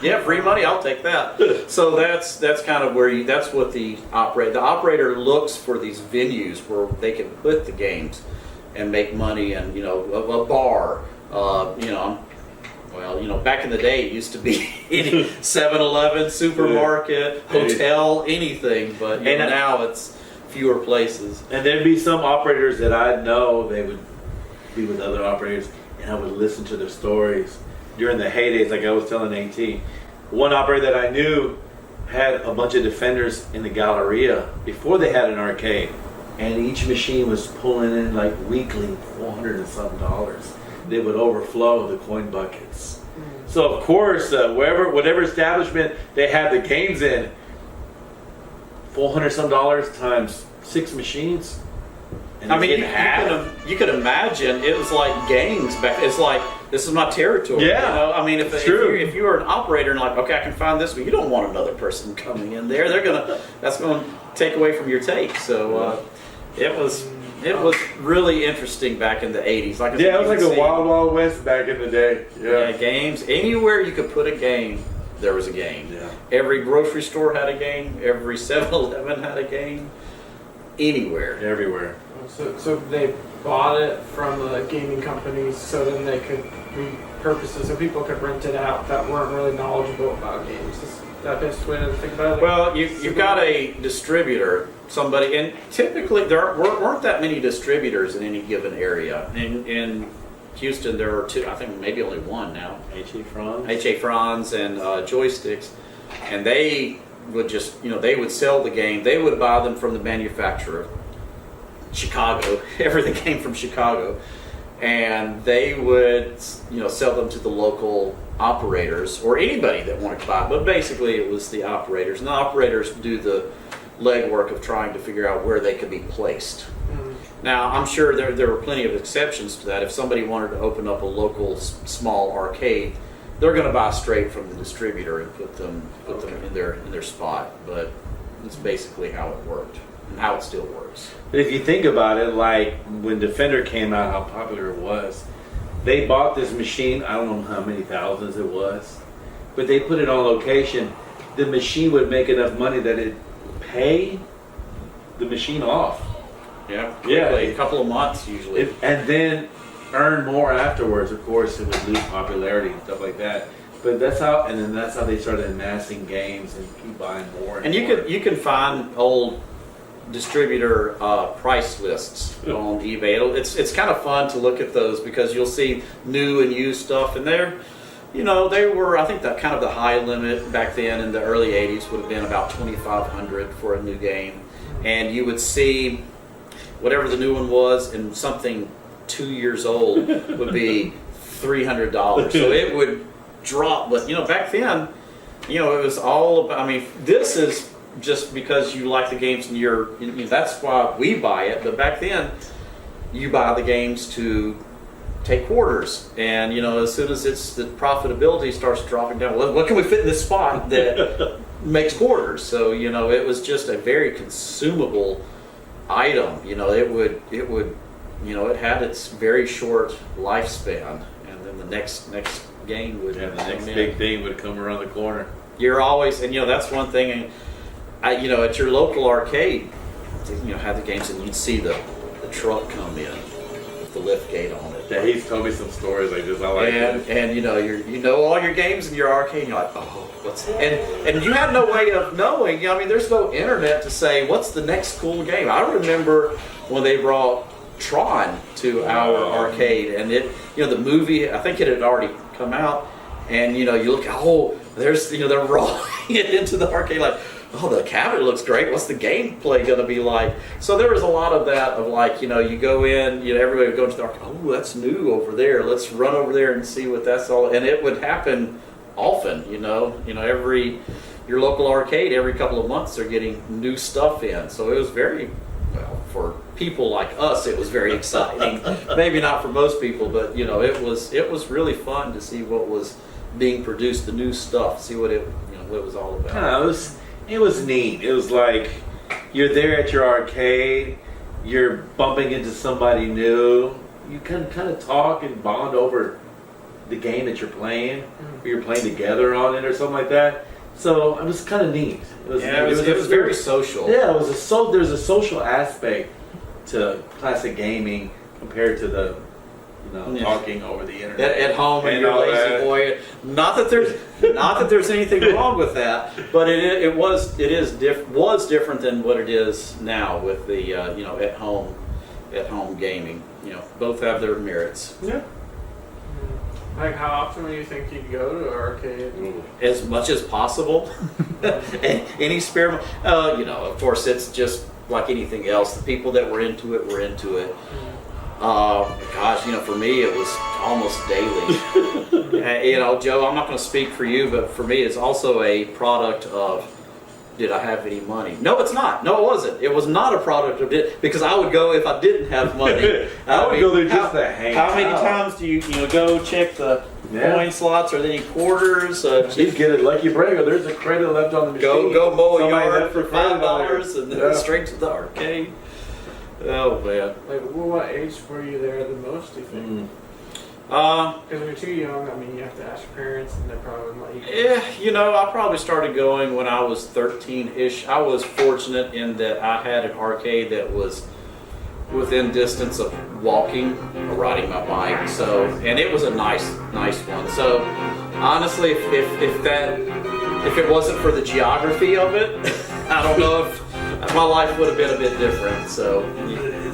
yeah, free money, I'll take that. So that's kind of where that's what the operator looks for, these venues where they can put the games and make money, and, a bar, well, back in the day, it used to be any 7-Eleven, supermarket, hotel, anything. But now it's fewer places. And there'd be some operators that I know, they would be with other operators, and I would listen to their stories during the heydays, like I was telling AT. One operator that I knew had a bunch of Defenders in the Galleria before they had an arcade, and each machine was pulling in like weekly $400 and something. They would overflow the coin buckets. So of course, whatever establishment they had the games in, $400 some times 6 machines. And I mean, you could imagine it was like gangs back. It's like, this is my territory. Yeah, I mean, if you were an operator and like, okay, I can find this, but you don't want another person coming in there. That's going to take away from your take. So it was really interesting back in the 80s. Like it was like a Wild Wild West back in the day. Yeah, games. Anywhere you could put a game, there was a game. Yeah. Every grocery store had a game. Every 7-Eleven had a game. Anywhere. Everywhere. So they bought it from the gaming companies so then they could repurpose it so people could rent it out that weren't really knowledgeable about games. Is that the best way to think about it? Well, you've got a distributor, somebody, and typically there weren't that many distributors in any given area. In Houston, there are 2, I think maybe only 1 now. H.A. Franz and Joysticks, and they would just, they would sell the game. They would buy them from the manufacturer, Chicago. Everything came from Chicago, and they would, sell them to the local operators or anybody that wanted to buy it. But basically, it was the operators, and the operators do the legwork of trying to figure out where they could be placed. Now, I'm sure there were plenty of exceptions to that. If somebody wanted to open up a local small arcade, they're going to buy straight from the distributor and put them in their spot. But That's basically how it worked and how it still works. But if you think about it, like when Defender came out, how popular it was, they bought this machine, I don't know how many thousands it was, but they put it on location. The machine would make enough money that it pay the machine off. Yeah, quickly, a couple of months usually. And then earn more afterwards. Of course, it would lose popularity and stuff like that. But that's how they started amassing games and keep buying more. And you can find old distributor price lists on eBay. It's kind of fun to look at those because you'll see new and used stuff in there. You know, they were, I think that kind of the high limit back then in the early 80s would have been about $2,500 for a new game. And you would see whatever the new one was, and something 2 years old would be $300. So it would drop. But you know, back then, you know, it was all about. I mean, this is just because you like the games and that's why we buy it. But back then, you buy the games to take quarters, and you know, as soon as the profitability starts dropping down, what can we fit in this spot that makes quarters? So you know, it was just a very consumable item. You know, it would you know, it had its very short lifespan, and then the next game would the next big thing would come around the corner. You're always, and you know, that's one thing. And you know, at your local arcade, you know, had the games, and you'd see the truck come in with the lift gate on it. Yeah, he's told me some stories like this. I like it. And you know all your games in your arcade, and you're like, oh, what's and you had no way of knowing. I mean, there's no internet to say what's the next cool game. I remember when they brought Tron to our arcade, and it, you know, the movie, I think it had already come out, and you know, you look, oh, there's, you know, they're rolling it into the arcade like, oh, the cabinet looks great. What's the gameplay going to be like? So there was a lot of that of like, you know, you go in, you know, everybody would go into the arcade. Oh, that's new over there. Let's run over there and see what that's all. And it would happen often, you know, your local arcade every couple of months they're getting new stuff in. So it was very, well, for people like us, it was very exciting. Maybe not for most people, but you know, it was really fun to see what was being produced, the new stuff, see what it was all about. Yeah, it was neat. It was like you're there at your arcade, you're bumping into somebody new, you can kind of talk and bond over the game that you're playing, or you're playing together on it or something like that. So it was kind of neat. It was very social. Yeah, there's a social aspect to classic gaming compared to the talking over the internet at home and your lazy boy. Not that there's anything wrong with that, but it was different than what it is now with the at home gaming. You know, both have their merits. Yeah. Like, how often do you think you'd go to an arcade? As much as possible. Any spare, of course, it's just like anything else. The people that were into it were into it. Gosh, for me, it was almost daily. Joe, I'm not going to speak for you, but for me, it's also a product of, did I have any money? No, it's not. No, it wasn't. It was not a product of it, because I would go if I didn't have money. I would go there just to hang out. How many times do you go check the coin slots? Are there any quarters? You get it lucky break. There's a credit left on the machine. Go mow a yard for $5 and then straight to the arcade. Oh man! Like, what age were you there the most, do you think? Because when you're too young, I mean, you have to ask your parents, and they probably wouldn't let you go. Yeah, I probably started going when I was 13-ish. I was fortunate in that I had an arcade that was within distance of walking or riding my bike. So, and it was a nice one. So, honestly, if it wasn't for the geography of it, I don't know if my life would have been a bit different. So,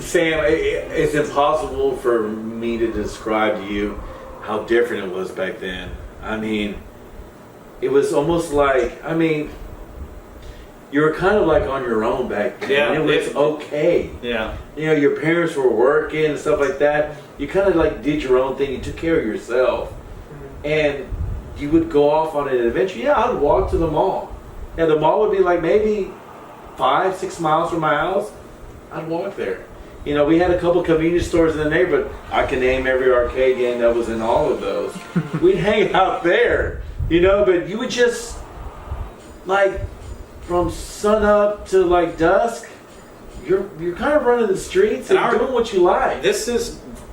Sam, it's impossible for me to describe to you how different it was back then. I mean, it was almost like, you were kind of like on your own back then. Yeah, and it was okay. Yeah. Your parents were working and stuff like that. You kind of like did your own thing. You took care of yourself. And you would go off on an adventure. Yeah, I'd walk to the mall. Yeah, the mall would be like maybe 5-6 miles from my house. I'd walk there. We had a couple convenience stores in the neighborhood. I can name every arcade game that was in all of those. We'd hang out there, but you would just, like, from sun up to like dusk, you're kind of running the streets and doing what you like.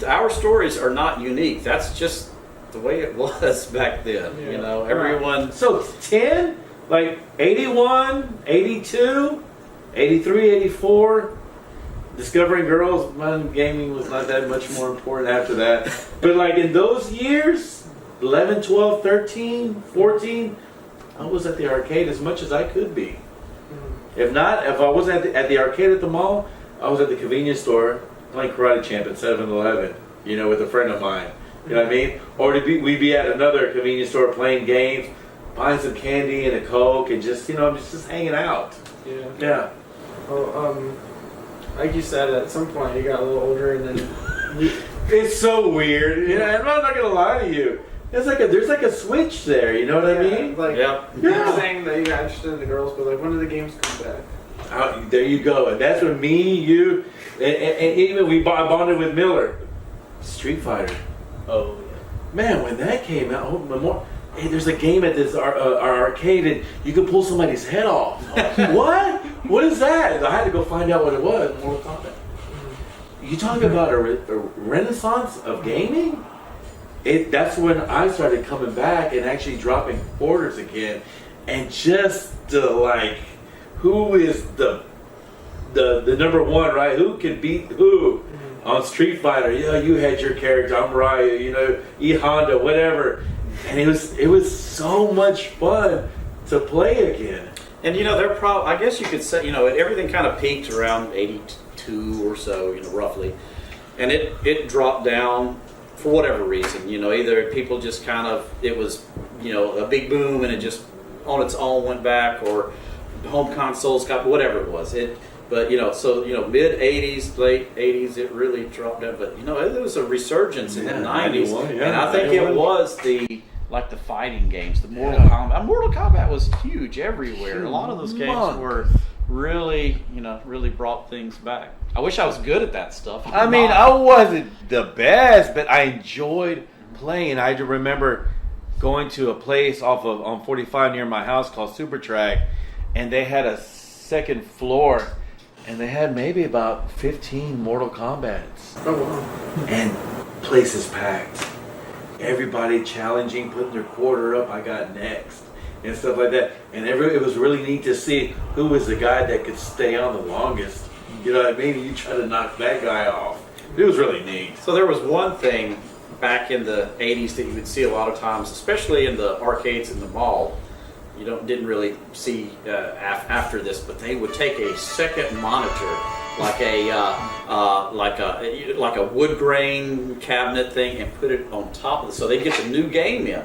Our stories are not unique. That's just the way it was back then. Yeah. You know, everyone. So 10, like 81, 82, 83, 84. Discovering girls, gaming was not that much more important after that. But like in those years, 11, 12, 13, 14, I was at the arcade as much as I could be. If I wasn't at the arcade at the mall, I was at the convenience store playing Karate Champ at 7-Eleven, you know, with a friend of mine. You know what I mean? Or we'd be at another convenience store playing games, buying some candy and a Coke and just, you know, just hanging out. Yeah. Yeah. Well, like you said, at some point you got a little older, and then It's so weird. Yeah, I'm not gonna lie to you. There's like a switch there. You know what I mean? Like, Yeah. you're saying that you got interested in the girls, but like, when do the games come back? There you go. And that's when me, you, and even we bonded with Miller. Street Fighter. Oh, yeah. Man, when that came out, hey, there's a game at this our arcade, and you can pull somebody's head off. What? What is that? I had to go find out what it was. Mortal Kombat. You talk about a renaissance of gaming? That's when I started coming back and actually dropping quarters again, and just like, who is the number one, right? Who can beat who on Street Fighter? Yeah, you had your character. I'm Ryu. You know, E Honda, whatever. And it was so much fun to play again. And you know, I guess you could say, you know, everything kind of peaked around 82 or so, you know, roughly, and it dropped down for whatever reason. You know, either people just kind of, it was, you know, a big boom and it just on its own went back, or home consoles got, whatever it was. But you know, so you know, mid 80s, late 80s, it really dropped down. But you know, there was a resurgence in the 90s, and I think it was the fighting games, the Mortal Kombat. Mortal Kombat was huge everywhere. A lot of those games were really, you know, really brought things back. I wish I was good at that stuff. I mean, I wasn't the best, but I enjoyed playing. I remember going to a place on 45 near my house called Super Track, and they had a second floor, and they had maybe about 15 Mortal Kombats. Oh wow! And places packed. Everybody challenging, putting their quarter up. I got next and stuff like that. And it was really neat to see who was the guy that could stay on the longest. You know what I mean? You try to knock that guy off. It was really neat. So there was one thing back in the 80s that you would see a lot of times, especially in the arcades in the mall. You didn't really see after this, but they would take a second monitor, like a wood grain cabinet thing, and put it on top of it, so they get the new game in,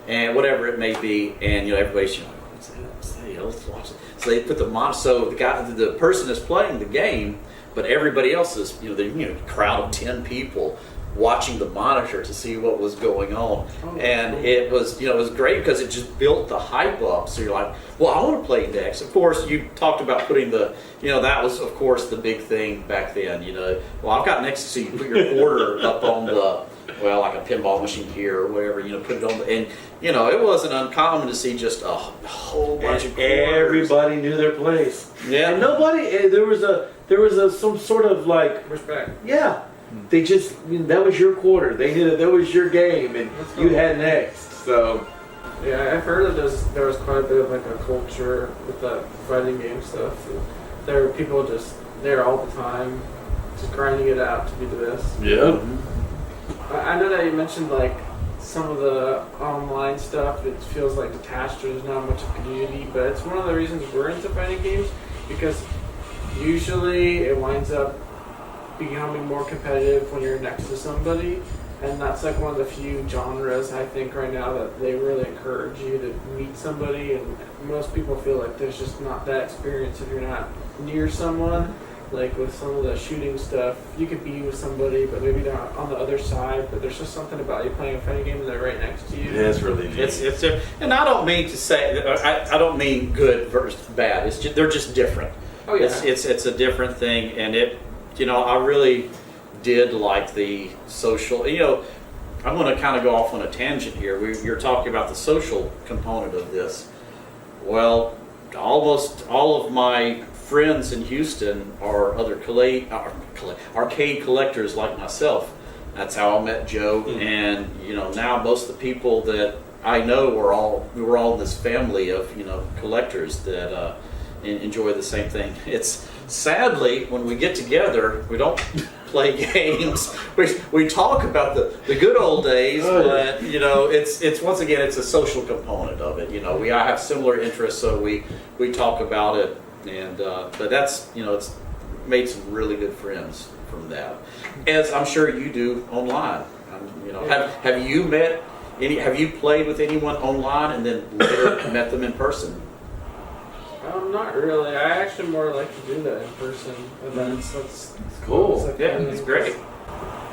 and whatever it may be, and you know, everybody's, you know, what's that? You know, let's watch it. So they put the monitor, so the person is playing the game, but everybody else is, you know, crowd of 10 people watching the monitor to see what was going on. And it was, you know, it was great because it just built the hype up. So you're like, well, I want to play next. Of course, you talked about putting you know, that was, of course, the big thing back then, you know. Well, I've got next, so you put your quarter up on like a pinball machine here or whatever, you know, put it on and, you know, it wasn't uncommon to see just a whole bunch of quarters. Everybody knew their place. Yeah. And nobody, there was some sort of like, Respect. yeah. They just, that was your quarter. They knew that was your game, and you had next. So, yeah, I've heard that there was quite a bit of like a culture with that fighting game stuff. There were people just there all the time, just grinding it out to be the best. yeah. I know that you mentioned like some of the online stuff. It feels like detached, or there's not much of a community, but it's one of the reasons we're into fighting games, because usually it winds up becoming more competitive when you're next to somebody, and that's like one of the few genres I think right now that they really encourage you to meet somebody, and most people feel like there's just not that experience if you're not near someone. Like with some of the shooting stuff, you could be with somebody but maybe not on the other side, but there's just something about you playing a fighting game and they're right next to you. Yeah, it's really neat. It's and I don't mean to say, I don't mean good versus bad. It's just, they're just different. Oh yeah. It's a different thing, and you know, I really did like the social, you know, I'm going to kind of go off on a tangent here. You're talking about the social component of this. Well, almost all of my friends in Houston are other arcade collectors like myself. That's how I met Joe, and now most of the people that I know we're all in this family of collectors that enjoy the same thing. It's sadly when we get together, we don't play games. We talk about the good old days, but it's once again it's a social component of it. We all have similar interests, so we talk about it, and but that's it's made some really good friends from that, as I'm sure you do online. Have you met any? Have you played with anyone online and then later met them in person? Not really. I actually more like to do that in person events. That's cool. Yeah, that's great.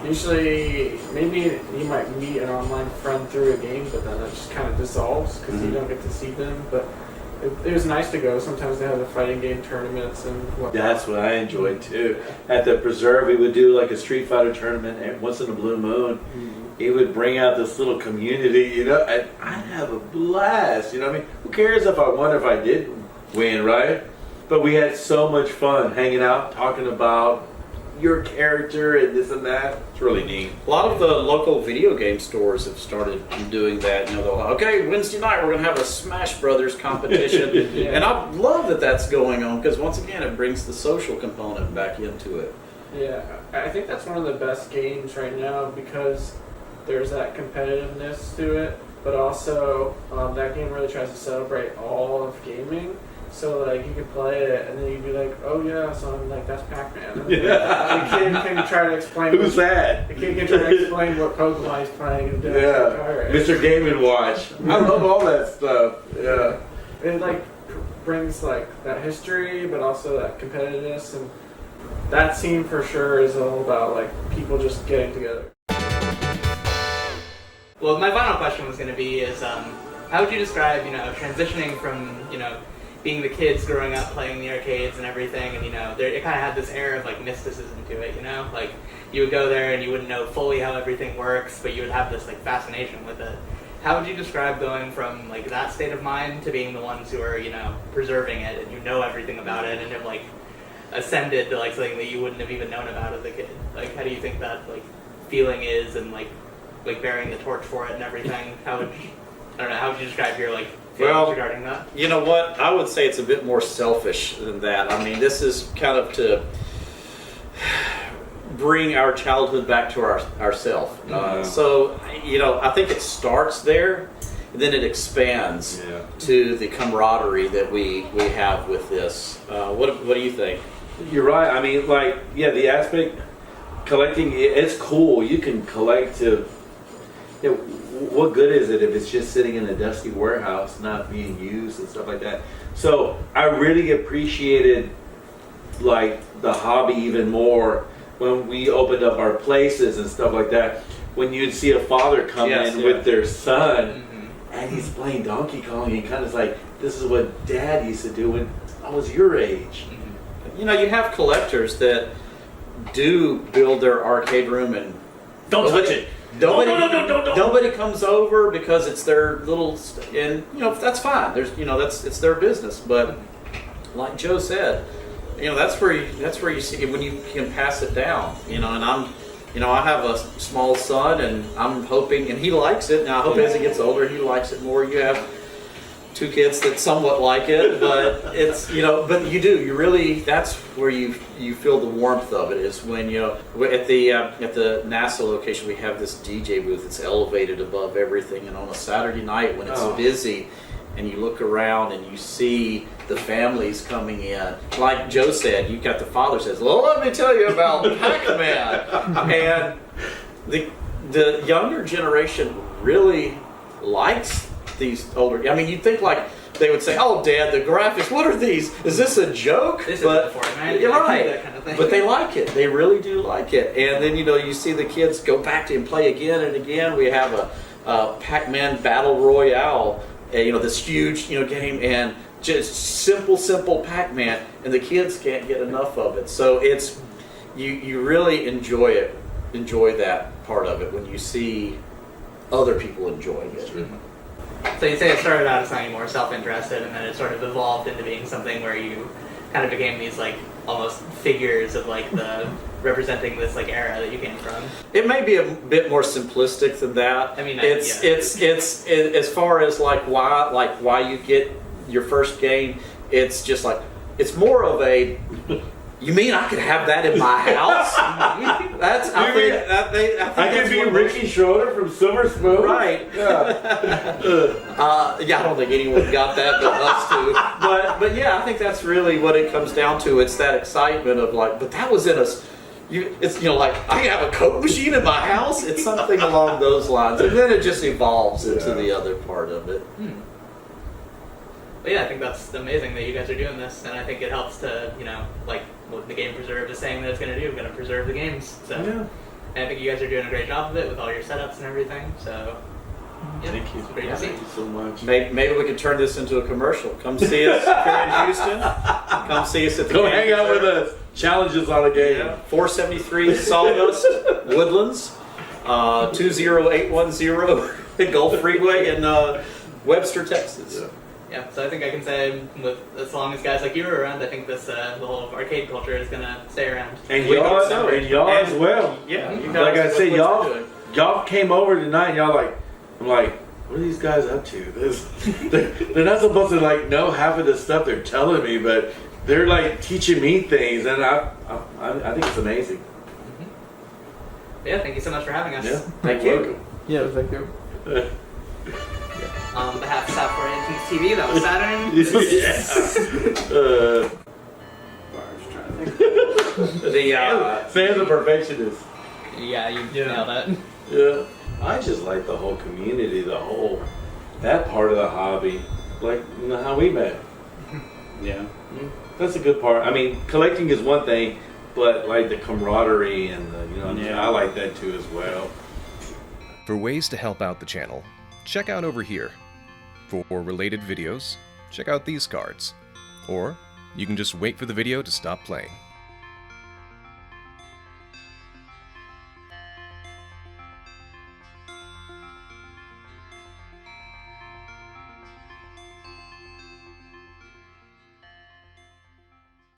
Usually, maybe you might meet an online friend through a game, but then it just kind of dissolves because you don't get to see them. But it was nice to go. Sometimes they have the fighting game tournaments and whatnot. That's what I enjoyed too. At the Preserve, we would do like a Street Fighter tournament, and once in a blue moon, he would bring out this little community, and I'd have a blast. I mean, who cares if I won or if I didn't win, right? But we had so much fun hanging out, talking about your character and this and that. It's really neat. A lot of the local video game stores have started doing that. Okay, Wednesday night we're going to have a Smash Brothers competition. And I love that that's going on because once again it brings the social component back into it. Yeah, I think that's one of the best games right now because there's that competitiveness to it, but also that game really tries to celebrate all of gaming. So like you could play it and then you'd be like, oh yeah, so I'm like that's Pac-Man. And the kid can try to explain. Who's that? The kid can try to explain what Pokemon he's playing and doing. Mr. Game & Watch. I love all that stuff. Yeah. It like brings like that history, but also that competitiveness, and that scene for sure is all about like people just getting together. Well, my final question was going to be how would you describe, transitioning from, being the kids growing up playing the arcades and everything, and, it kind of had this air of, like, mysticism to it, Like, you would go there and you wouldn't know fully how everything works, but you would have this, like, fascination with it. How would you describe going from, like, that state of mind to being the ones who are, preserving it and you know everything about it and have, like, ascended to, like, something that you wouldn't have even known about as a kid? Like, how do you think that, like, feeling is and, like bearing the torch for it and everything? How would you describe your feelings regarding that? You know what? I would say it's a bit more selfish than that. I mean, this is kind of to bring our childhood back to ourselves. So, I think it starts there, and then it expands to the camaraderie that we have with this. What do you think? You're right. I mean, the aspect collecting, it's cool. You can collect to. What good is it if it's just sitting in a dusty warehouse, not being used and stuff like that? So I really appreciated the hobby even more when we opened up our places and stuff like that. When you'd see a father come in with their son, and he's playing Donkey Kong, and kind of like, this is what Dad used to do when I was your age. You have collectors that do build their arcade room and don't touch it. Nobody comes over because it's their little, and that's fine. There's it's their business. But like Joe said, that's where you see when you can pass it down. And I have a small son, and I'm hoping, and he likes it. Now I hope as he gets older, he likes it more. You have two kids that somewhat like it, but it's but you really, that's where you feel the warmth of it, is when at the NASA location we have this DJ booth that's elevated above everything, and on a Saturday night when it's busy and you look around and you see the families coming in, like Joe said, you got the father says, well, let me tell you about Pac-Man, and the younger generation really likes these older. I mean, you'd think they would say, "Oh, Dad, the graphics. What are these? Is this a joke?" This is Fortnite. You're right. That kind of thing. But they like it. They really do like it. And then you see the kids go back to and play again and again. We have a Pac-Man Battle Royale. This huge game, and just simple Pac-Man, and the kids can't get enough of it. So it's you really enjoy that part of it when you see other people enjoying it. So So you'd say it started out as something more self-interested, and then it sort of evolved into being something where you kind of became these like almost figures of like the representing this like era that you came from. It may be a bit more simplistic than that. I mean, it's as far as like why you get your first game. It's just like it's more of a. You mean I could have that in my house? That's I think I that's could be one of Ricky Schroeder from Silver Spoon. Right. Yeah. Yeah, I don't think anyone got that but us two. But yeah, I think that's really what it comes down to. It's that excitement of like, but that was in us. It's like I can have a Coke machine in my house. It's something along those lines, and then it just evolves into the other part of it. But yeah, I think that's amazing that you guys are doing this, and I think it helps to, like what the Game Preserve is saying that it's going to do, going to preserve the games. So, and I think you guys are doing a great job of it with all your setups and everything. So, yeah, Thank you. It's great to see. Thank you so much. Maybe we could turn this into a commercial. Come see us here in Houston. Come see us at the Go Game hang out with Preserve. us. Challenges on a game. Yeah, 473 Sawdust Woodlands, 20810 Gulf Freeway in Webster, Texas. Yeah, so I think I can say, with as long as guys like you are around, I think this the whole arcade culture is gonna stay around. And We y'all, hope so. and y'all And- as well. Yeah, you Like guys, I said, what y'all you're doing. y'all came over tonight. And y'all like, I'm like, what are these guys up to? They're not supposed to like know half of the stuff they're telling me, but they're like teaching me things, and I think it's amazing. Yeah, thank you so much for having us. Yeah, Thank you're you. welcome. Yeah, thank you. On behalf of Software Agents TV, that was Saturn. Sam's a perfectionist. Yeah, you nailed it. Yeah, I just like the whole community, that part of the hobby, like how we met. Yeah, that's a good part. I mean, collecting is one thing, but like the camaraderie and I like that too as well. For ways to help out the channel, check out over here. For related videos, check out these cards. Or you can just wait for the video to stop playing.